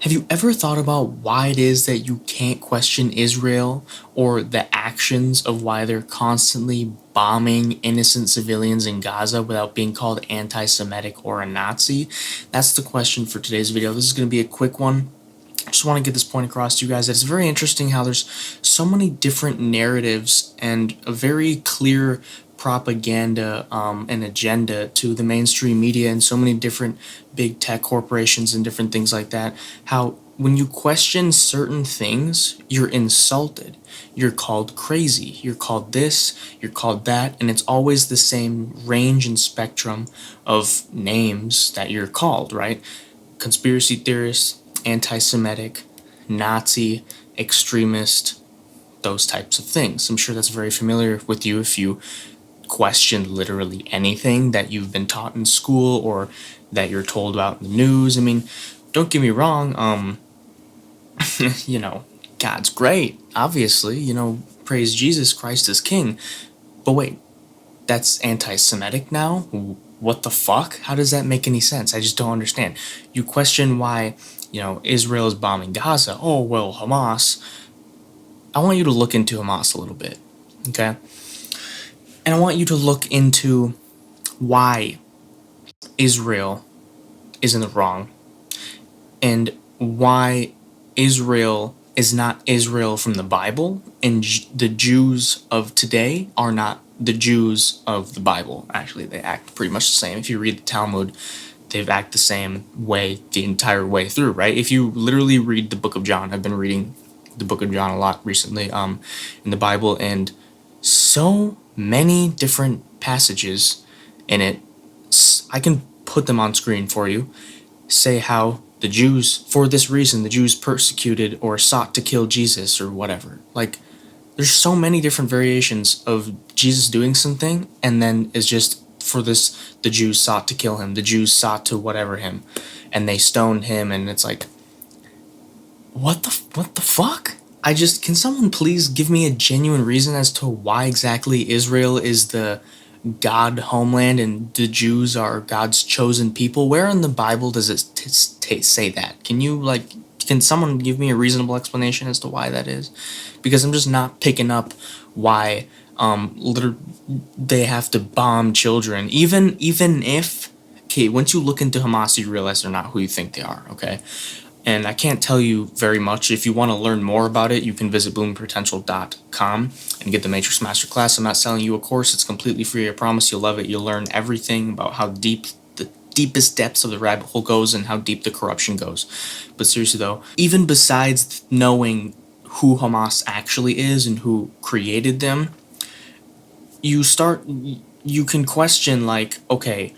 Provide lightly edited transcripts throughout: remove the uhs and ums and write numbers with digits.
Have you ever thought about why it is that you can't question Israel or the actions of why they're constantly bombing innocent civilians in Gaza without being called anti-Semitic or a Nazi? That's the question for today's video. This is going to be a quick one. I just want to get this point across to you guys that it's very interesting how there's so many different narratives and a very clear propaganda and agenda to the mainstream media and so many different big tech corporations and different things like that. How when you question certain things, you're insulted. You're called crazy. You're called this, you're called that, and it's always the same range and spectrum of names that you're called, right? Conspiracy theorists, anti-Semitic, Nazi, extremist, those types of things. I'm sure that's very familiar with you if you question literally anything that you've been taught in school or that you're told about in the news. I mean, don't get me wrong, you know, God's great, obviously, praise Jesus, Christ is king. But wait, that's anti-Semitic now? What the fuck? How does that make any sense? I just don't understand. You question why, Israel is bombing Gaza. Oh, well, Hamas. I want you to look into Hamas a little bit, okay? And I want you to look into why Israel is in the wrong and why Israel is not Israel from the Bible, and the Jews of today are not the Jews of the Bible. Actually, they act pretty much the same. If you read the Talmud, they act the same way the entire way through, right? If you literally read the book of John, I've been reading the book of John a lot recently in the Bible, and so many different passages in it, I can put them on screen for you, say how the Jews, for this reason, the Jews persecuted or sought to kill Jesus or whatever. Like, there's so many different variations of Jesus doing something, and then it's just for this, the Jews sought to kill him, the Jews sought to whatever him, and they stoned him, and it's like, what the fuck? Can someone please give me a genuine reason as to why exactly Israel is the God homeland and the Jews are God's chosen people? Where in the Bible does it say that? Can someone give me a reasonable explanation as to why that is? Because I'm just not picking up why they have to bomb children, even if, okay, once you look into Hamas, you realize they're not who you think they are, okay? And I can't tell you very much. If you want to learn more about it, you can visit boompotential.com and get the Matrix Masterclass. I'm not selling you a course. It's completely free. I promise you'll love it. You'll learn everything about how deep the deepest depths of the rabbit hole goes and how deep the corruption goes. But seriously though, even besides knowing who Hamas actually is and who created them, you can question, like, okay,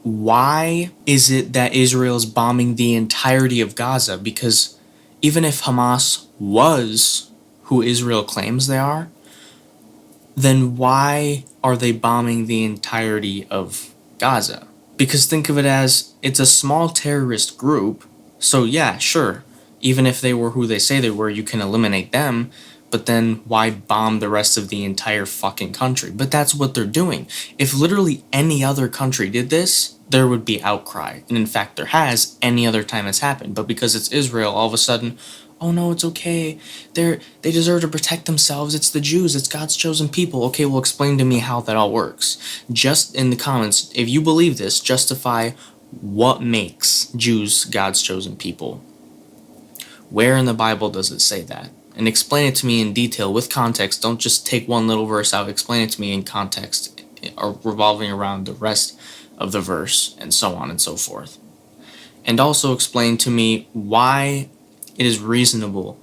why is it that Israel is bombing the entirety of Gaza? Because even if Hamas was who Israel claims they are, then why are they bombing the entirety of Gaza? Because think of it as, it's a small terrorist group, so yeah, sure, even if they were who they say they were, you can eliminate them, but then why bomb the rest of the entire fucking country? But that's what they're doing. If literally any other country did this, there would be outcry. And in fact, there has any other time it's happened. But because it's Israel, all of a sudden, oh no, it's okay. They deserve to protect themselves. It's the Jews. It's God's chosen people. Okay, well, explain to me how that all works. Just in the comments, if you believe this, justify what makes Jews God's chosen people. Where in the Bible does it say that? And explain it to me in detail with context. Don't just take one little verse out. Explain it to me in context, or revolving around the rest of the verse, and so on and so forth. And also explain to me why it is reasonable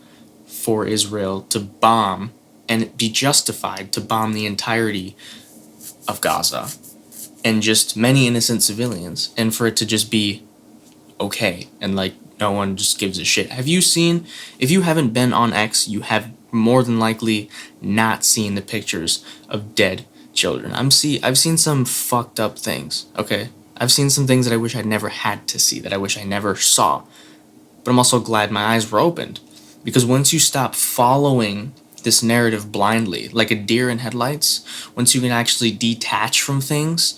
for Israel to bomb and be justified to bomb the entirety of Gaza and just many innocent civilians, and for it to just be okay and like no one just gives a shit. Have you seen, if you haven't been on X, you have more than likely not seen the pictures of dead children. I've seen some fucked up things, okay? I've seen some things that I wish I never had to see, that I wish I never saw. But I'm also glad my eyes were opened. Because once you stop following this narrative blindly, like a deer in headlights, once you can actually detach from things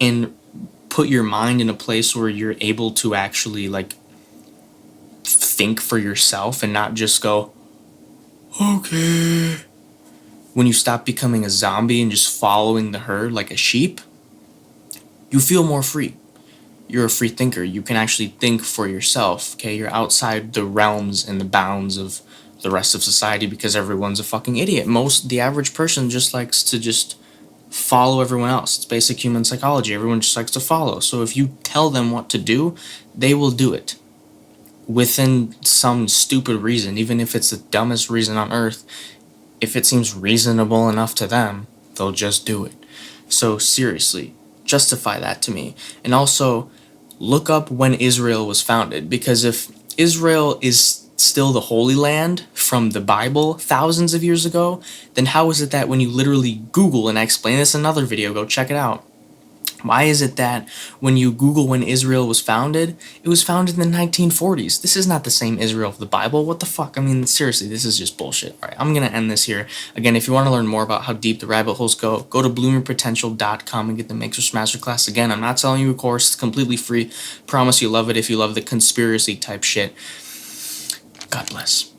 and put your mind in a place where you're able to actually, like, think for yourself and not just go, okay. When you stop becoming a zombie and just following the herd like a sheep, you feel more free. You're a free thinker. You can actually think for yourself, okay? You're outside the realms and the bounds of the rest of society because everyone's a fucking idiot. The average person just likes to just follow everyone else. It's basic human psychology. Everyone just likes to follow. So if you tell them what to do, they will do it within some stupid reason, even if it's the dumbest reason on earth. If it seems reasonable enough to them, they'll just do it. So seriously, justify that to me. And also, look up when Israel was founded, because if Israel is still the Holy Land from the Bible thousands of years ago, then how is it that when you literally Google, and I explain this in another video, go check it out, why is it that when you Google when Israel was founded, it was founded in the 1940s? This is not the same Israel of the Bible. What the fuck? I mean, seriously, this is just bullshit. All right, I'm going to end this here. Again, if you want to learn more about how deep the rabbit holes go to bloomingpotential.com and get the Matrix Masterclass. Again, I'm not selling you a course. It's completely free. Promise you love it if you love the conspiracy type shit. God bless.